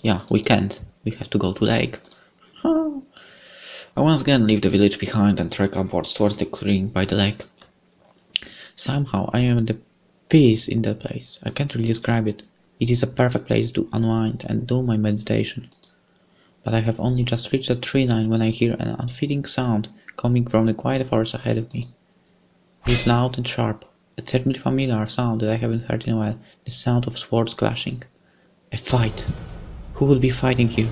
Yeah, we can't. We have to go to lake. I once again leave the village behind and trek upwards towards the clearing by the lake. Somehow I am at the peace in that place. I can't really describe it. It is a perfect place to unwind and do my meditation. But I have only just reached the tree line when I hear an unfitting sound coming from the quiet forest ahead of me. It is loud and sharp, a terribly familiar sound that I haven't heard in a while, the sound of swords clashing. A fight. Who would be fighting here?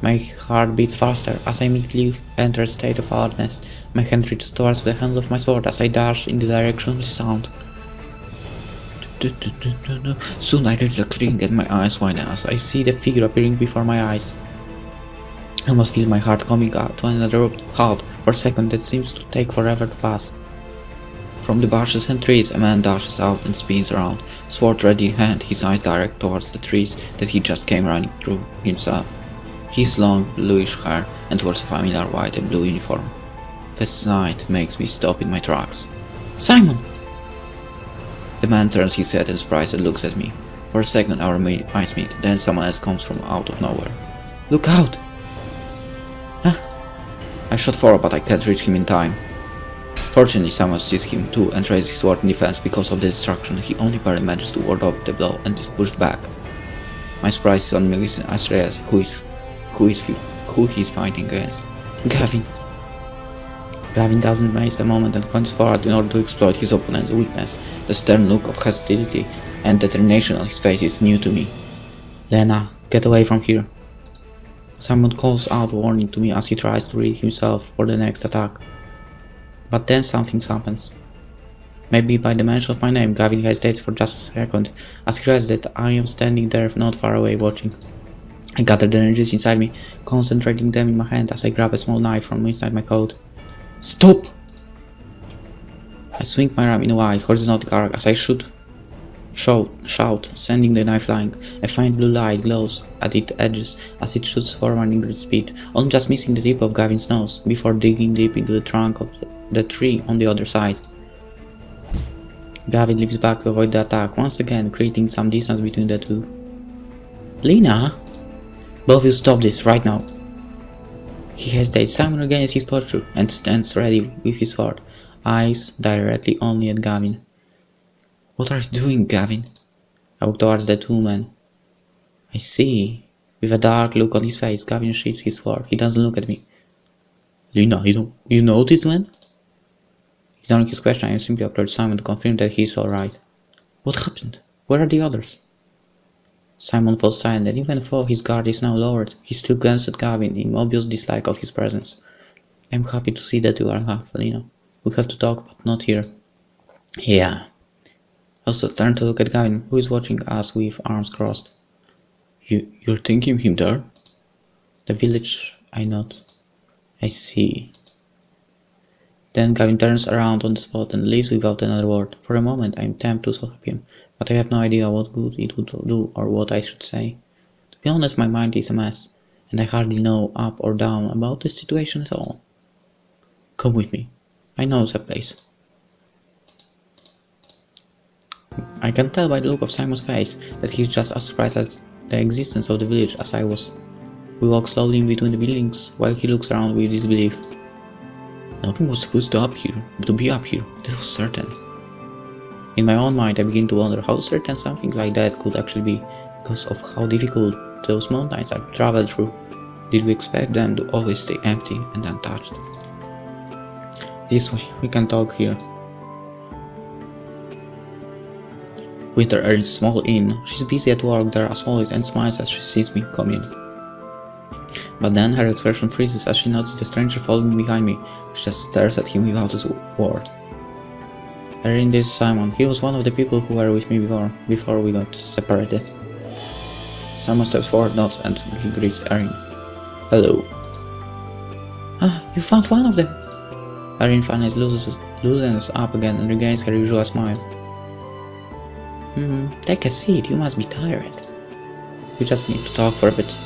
My heart beats faster as I immediately enter a state of alertness. My hand reaches towards the handle of my sword as I dash in the direction of the sound. Soon I reach the clearing and my eyes widen as I see the figure appearing before my eyes. I almost feel my heart coming out to an abrupt halt for a second that seems to take forever to pass. From the bushes and trees a man dashes out and spins around, sword ready in hand, his eyes direct towards the trees that he just came running through himself. His long bluish hair and wears a familiar white and blue uniform. The sight makes me stop in my tracks. Simon! The man turns his head and surprised and looks at me. For a second our eyes meet, then someone else comes from out of nowhere. Look out! I shot forward but I can't reach him in time. Fortunately someone sees him too and raises his sword in defense. Because of the distraction he only barely manages to ward off the blow and is pushed back. My surprise is on me as realize who he is fighting against. Gavin! Gavin doesn't waste a moment and comes forward in order to exploit his opponent's weakness. The stern look of hostility and determination on his face is new to me. Lena, get away from here. Simon calls out warning to me as he tries to ready himself for the next attack. But then something happens. Maybe by the mention of my name, Gavin hesitates for just a second as he realizes that I am standing there not far away watching. I gather the energies inside me, concentrating them in my hand as I grab a small knife from inside my coat. Stop! I swing my arm in a wide, horizontal arc as I shout, sending the knife flying. A faint blue light glows at its edges as it shoots forward in great speed, only just missing the tip of Gavin's nose before digging deep into the trunk of the tree on the other side. Gavin leaps back to avoid the attack, once again creating some distance between the two. Lena? Both of you stop this right now. He hesitates. Simon regains his posture and stands ready with his sword, eyes directly only at Gavin. What are you doing, Gavin? I walk towards the two men. I see. With a dark look on his face, Gavin sheathes his sword. He doesn't look at me. Lena, you know this man? Ignoring his question, I simply approach Simon to confirm that he is alright. What happened? Where are the others? Simon falls silent, and even though his guard is now lowered, he still glances at Gavin in obvious dislike of his presence. I'm happy to see that you are alive, Lena. We have to talk, but not here. Yeah. I also turn to look at Gavin, who is watching us with arms crossed. You're thinking him there? The village, I nod. I see. Then Gavin turns around on the spot and leaves without another word. For a moment I am tempted to help him, but I have no idea what good it would do or what I should say. To be honest, my mind is a mess, and I hardly know up or down about this situation at all. Come with me. I know the place. I can tell by the look of Simon's face that he is just as surprised at the existence of the village as I was. We walk slowly in between the buildings while he looks around with disbelief. Nothing was supposed to be up here, this was certain. In my own mind I begin to wonder how certain something like that could actually be, because of how difficult those mountains I've traveled through. Did we expect them to always stay empty and untouched? This way, we can talk here. With her in a small inn, she's busy at work there as always and smiles as she sees me come in. But then her expression freezes as she notices the stranger following behind me. She just stares at him without a word. Erin, this is Simon. He was one of the people who were with me before we got separated. Simon steps forward, nods, and he greets Erin. Hello. Ah, you found one of them. Erin finally loosens up again and regains her usual smile. Take a seat, you must be tired. We just need to talk for a bit.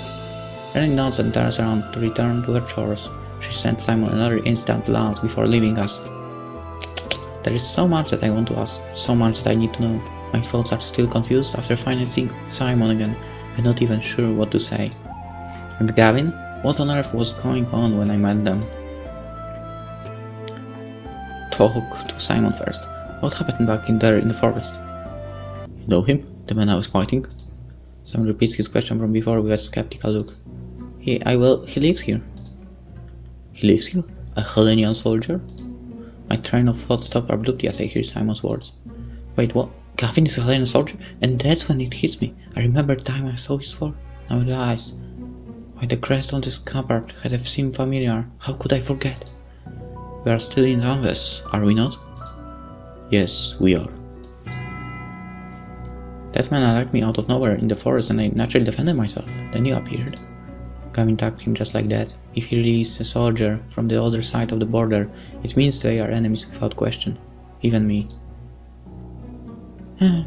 Erin nods and turns around to return to her chores. She sends Simon another instant glance before leaving us. There is so much that I want to ask, so much that I need to know. My thoughts are still confused after finally seeing Simon again. I'm not even sure what to say. And Gavin? What on earth was going on when I met them? Talk to Simon first. What happened back in there in the forest? You know him? The man I was fighting? Simon repeats his question from before with a skeptical look. He lives here. He lives here? A Hellenian soldier? My train of thought stopped abruptly as I hear Simon's words. Wait, what? Gavin is a Hellenian soldier? And that's when it hits me. I remember the time I saw his sword. Now I realize. Why the crest on the scabbard had seemed familiar. How could I forget? We are still in Anves, are we not? Yes, we are. That man attacked me out of nowhere in the forest and I naturally defended myself. Then you appeared. Gavin attacked him just like that. If he really is a soldier from the other side of the border, it means they are enemies without question. Even me.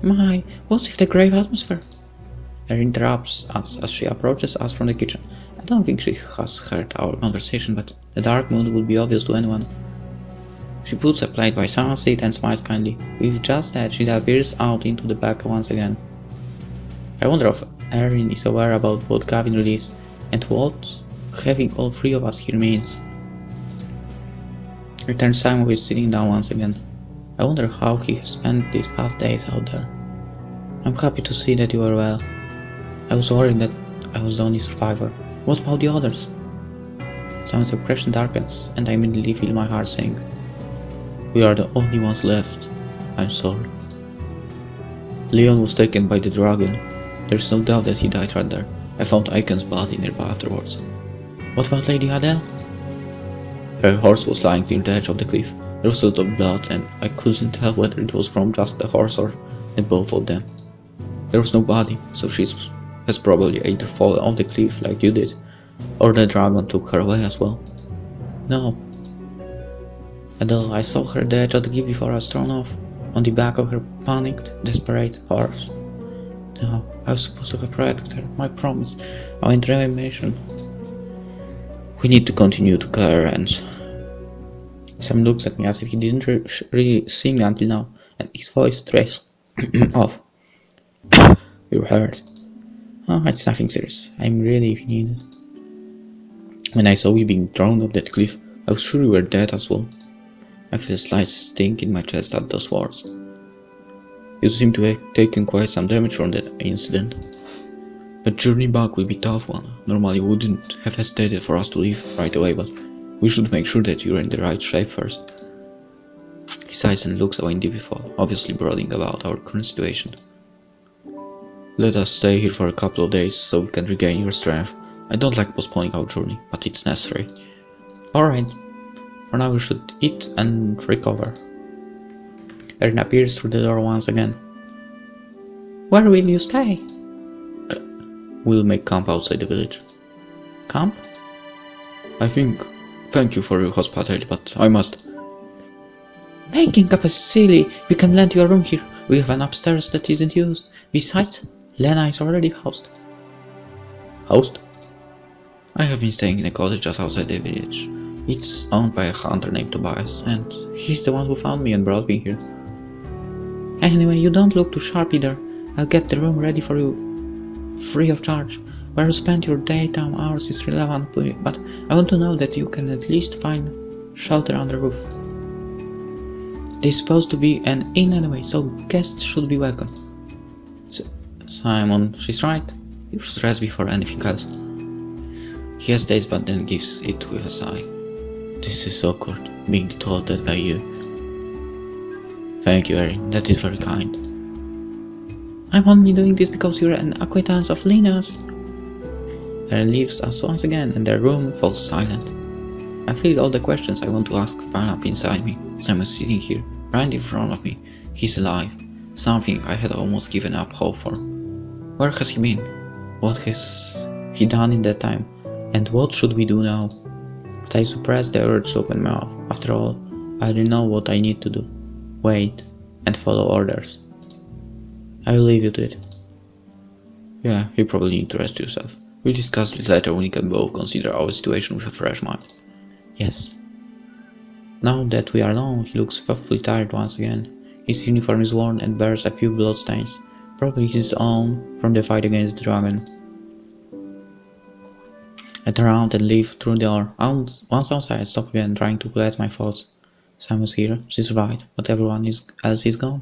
My, what's with the grave atmosphere? Erin interrupts us as she approaches us from the kitchen. I don't think she has heard our conversation, but the dark mood would be obvious to anyone. She puts a plate by Simon's seat and smiles kindly. With just that, she appears out into the back once again. I wonder if Erin is aware about what Gavin really is, and what having all three of us here means. Returns Simon, who is sitting down once again. I wonder how he has spent these past days out there. I'm happy to see that you are well. I was worried that I was the only survivor. What about the others? Simon's expression darkens, and I immediately feel my heart sink. We are the only ones left. I'm sorry. Leon was taken by the dragon. There's no doubt that he died right there. I found Aiken's body nearby afterwards. What about Lady Adele? Her horse was lying near the edge of the cliff. There was a lot of blood and I couldn't tell whether it was from just the horse or the both of them. There was no body, so she has probably either fallen off the cliff like you did, or the dragon took her away as well. No. Adele, I saw her at the edge of the cliff before I was thrown off, on the back of her panicked, desperate horse. No, I was supposed to have protected her, my promise, our information. We need to continue to care and... Sam looks at me as if he didn't really see me until now, and his voice trails off. You're hurt. Oh, it's nothing serious. I'm really if you need it. When I saw you being thrown off that cliff, I was sure you were dead as well. I feel a slight sting in my chest at those words. You seem to have taken quite some damage from that incident. The journey back will be a tough one. Normally we wouldn't have hesitated for us to leave right away, but we should make sure that you're in the right shape first. He sighs and looks away deep before, obviously brooding about our current situation. Let us stay here for a couple of days so we can regain your strength. I don't like postponing our journey, but it's necessary. Alright. For now we should eat and recover. Erin appears through the door once again. Where will you stay? We'll make camp outside the village. Camp? I think. Thank you for your hospitality, but I must. Making up is silly. We can lend you a room here. We have an upstairs that isn't used. Besides, Lena is already housed. Housed? I have been staying in a cottage just outside the village. It's owned by a hunter named Tobias, and he's the one who found me and brought me here. Anyway, you don't look too sharp either. I'll get the room ready for you, free of charge. Where you spend your daytime hours is relevant, but I want to know that you can at least find shelter on the roof. This is supposed to be an inn anyway, so guests should be welcome. Simon, she's right. You should rest before anything else. He hesitates but then gives it with a sigh. This is awkward, being told that by you. Thank you, Erin, that is very kind. I'm only doing this because you're an acquaintance of Lena's. Erin leaves us once again and the room falls silent. I feel all the questions I want to ask pile up inside me. Simon's sitting here, right in front of me. He's alive. Something I had almost given up hope for. Where has he been? What has he done in that time? And what should we do now? But I suppress the urge to open my mouth. After all, I already know what I need to do. Wait and follow orders. I will leave you to it. Yeah, you probably need to rest yourself. We'll discuss it later when we can both consider our situation with a fresh mind. Yes. Now that we are alone, he looks thoughtfully tired once again. His uniform is worn and bears a few bloodstains, probably his own from the fight against the dragon. I turn around and leave through the door. Once outside, I stop again, trying to collect my thoughts. Simon's here, she survived, but everyone else is gone.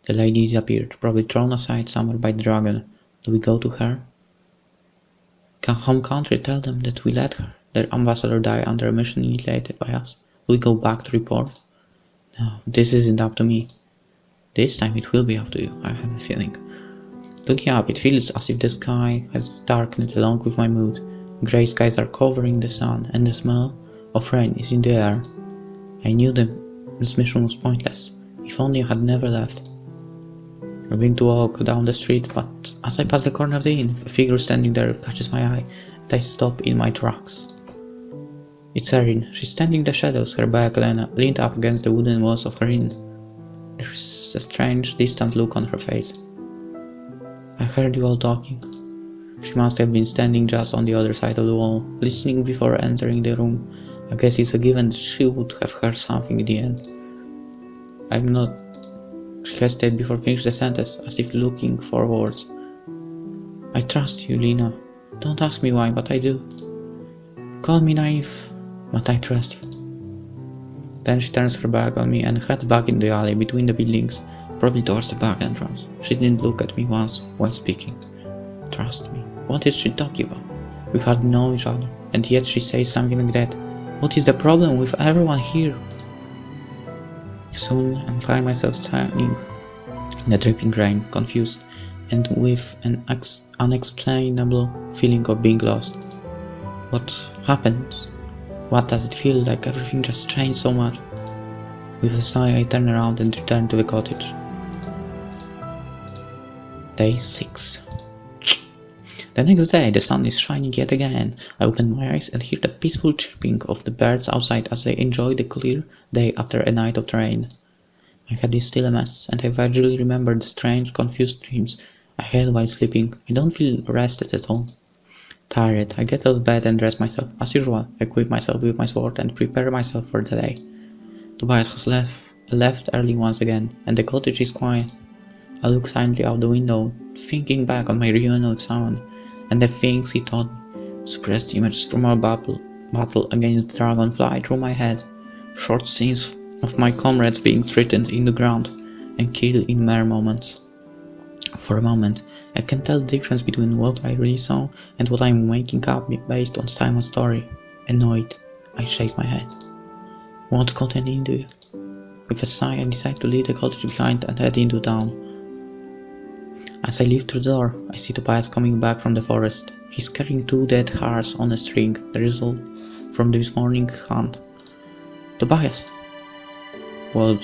The lady disappeared, probably thrown aside somewhere by the dragon. Do we go to her? Can home country tell them that we let their ambassador die under a mission initiated by us? Do we go back to report? No, this isn't up to me. This time it will be up to you, I have a feeling. Looking up, it feels as if the sky has darkened along with my mood. Grey skies are covering the sun, and the smell of rain is in the air. I knew this mission was pointless. If only I had never left. I begin to walk down the street, but as I pass the corner of the inn, a figure standing there catches my eye, and I stop in my tracks. It's Erin. She's standing in the shadows, her back leaned up against the wooden walls of her inn. There is a strange, distant look on her face. I heard you all talking. She must have been standing just on the other side of the wall, listening before entering the room. I guess it's a given that she would have heard something in the end. I'm not... She hesitated before finishing the sentence, as if looking for words. I trust you, Lena. Don't ask me why, but I do. Call me naive, but I trust you. Then she turns her back on me and heads back in the alley between the buildings, probably towards the back entrance. She didn't look at me once while speaking. Trust me. What is she talking about? We hardly know each other, and yet she says something like that. What is the problem with everyone here? Soon I find myself standing in the dripping rain, confused, and with an unexplainable feeling of being lost. What happened? What does it feel like? Everything just changed so much. With a sigh, I turn around and return to the cottage. Day 6. The next day, the sun is shining yet again. I open my eyes and hear the peaceful chirping of the birds outside as they enjoy the clear day after a night of rain. My head is still a mess, and I vaguely remember the strange, confused dreams I had while sleeping. I don't feel rested at all. Tired, I get out of bed and dress myself. As usual, I equip myself with my sword and prepare myself for the day. Tobias has left early once again, and the cottage is quiet. I look silently out the window, thinking back on my reunion with Simon, and the things he taught me. Suppressed images from our battle against the dragon fly through my head. Short scenes of my comrades being threatened in the ground and killed in mere moments. For a moment, I can tell the difference between what I really saw and what I'm waking up based on Simon's story. Annoyed, I shake my head. What's gotten into you? With a sigh, I decide to leave the cottage behind and head into town. As I leave through the door, I see Tobias coming back from the forest. He's carrying 2 dead hares on a string, the result from this morning hunt. Tobias! Well,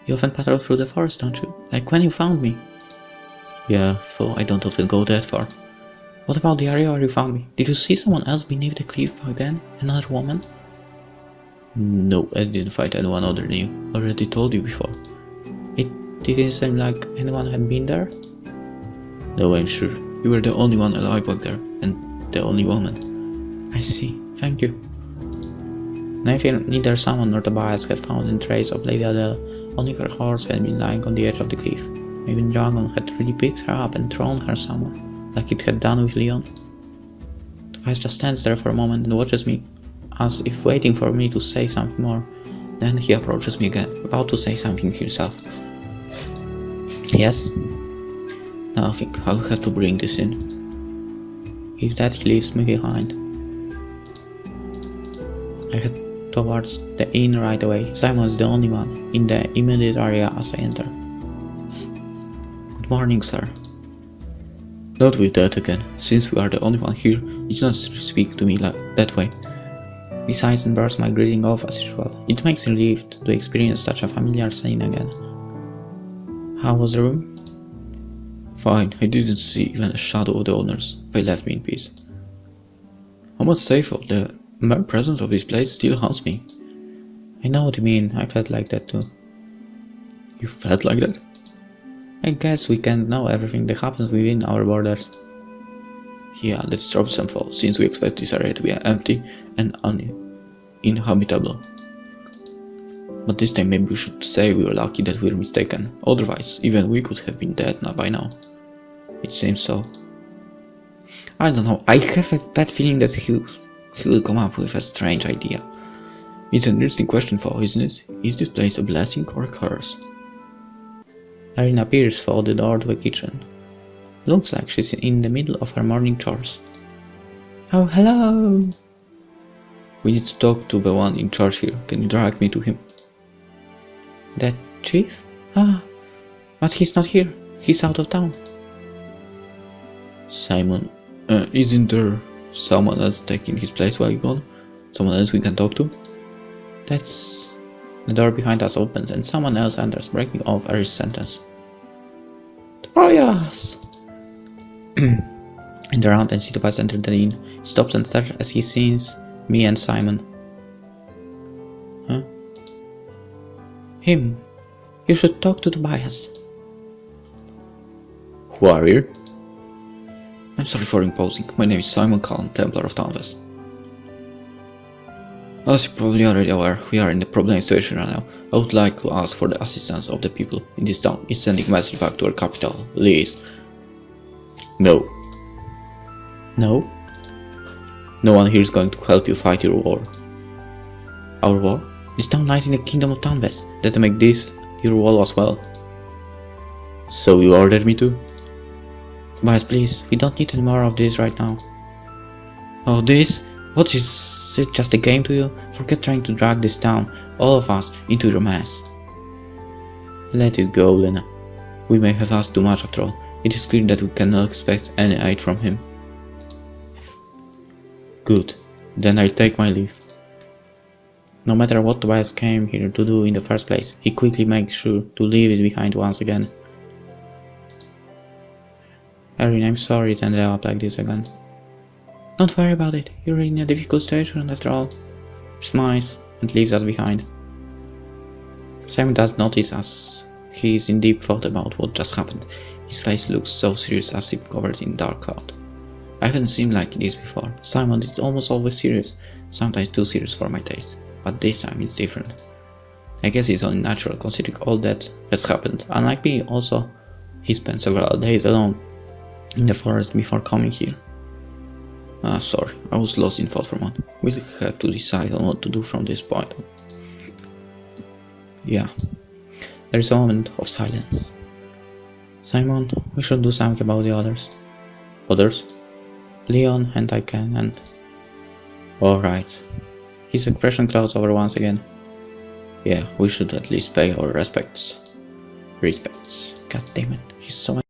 you often patrol through the forest, don't you? Like when you found me. Yeah, though I don't often go that far. What about the area where you found me? Did you see someone else beneath the cliff back then? Another woman? No, I didn't find anyone other than you. I already told you before. It didn't seem like anyone had been there? No, I'm sure. You were the only one alive back there, and the only woman. I see. Thank you. Neither Simon nor Tobias had found any trace of Lady Adele. Only her horse had been lying on the edge of the cliff. Maybe the dragon had really picked her up and thrown her somewhere, like it had done with Leon. Tobias just stands there for a moment and watches me, as if waiting for me to say something more. Then he approaches me again, about to say something himself. Yes? Nothing. I'll have to bring this in. With that, he leaves me behind. I head towards the inn right away. Simon is the only one in the immediate area as I enter. Good morning, sir. Not with that again. Since we are the only one here, you don't speak to me like that way. He sighs and bursts my greeting off as usual. It makes me relieved to experience such a familiar scene again. How was the room? Fine, I didn't see even a shadow of the owners. They left me in peace. I must say though, the mere presence of this place still haunts me. I know what you mean, I felt like that too. You felt like that? I guess we can't know everything that happens within our borders. Yeah, let's drop some fall, since we expect this area to be empty and uninhabitable. But this time maybe we should say we were lucky that we were mistaken, otherwise even we could have been dead by now. It seems so. I don't know, I have a bad feeling that he will come up with a strange idea. It's an interesting question, though, isn't it? Is this place a blessing or a curse? Erin appears through the door to the kitchen. Looks like she's in the middle of her morning chores. Oh, hello! We need to talk to the one in charge here. Can you direct me to him? That chief? Ah, but he's not here. He's out of town. Simon, isn't there someone else taking his place while you're gone? Someone else we can talk to? That's... The door behind us opens and someone else enters, breaking off Eric's sentence. Troyas! And around and see Tobias enter the inn. He stops and stares as he sees me and Simon. Huh? Him. You should talk to Tobias. Who are you? I'm sorry for imposing. My name is Simon Cullen, Templar of Townvest. As you're probably already aware, we are in a problem situation right now. I would like to ask for the assistance of the people in this town in sending a message back to our capital, please. No. No? No one here is going to help you fight your war. Our war? This town lies in the kingdom of Townvest, that make this your war as well. So you ordered me to? Tobias, please, we don't need any more of this right now. Oh, this? What is it, just a game to you? Forget trying to drag this town, all of us, into your mess. Let it go, Lena. We may have asked too much after all. It is clear that we cannot expect any aid from him. Good. Then I'll take my leave. No matter what Tobias came here to do in the first place, he quickly makes sure to leave it behind once again. Erin, I'm sorry it ended up like this again. Don't worry about it, you're in a difficult situation after all. She smiles and leaves us behind. Simon does notice us. He is in deep thought about what just happened. His face looks so serious as if covered in dark cloud. I haven't seen like this before. Simon is almost always serious, sometimes too serious for my taste, but this time it's different. I guess it's only natural considering all that has happened. Unlike me, also, he spent several days alone in the forest before coming here. Sorry, I was lost in thought for a moment. We'll have to decide on what to do from this point on. Yeah. There is a moment of silence. Simon, we should do something about the others. Others? Leon and I can and... Alright. His expression clouds over once again. Yeah, we should at least pay our respects. God damn it, he's so...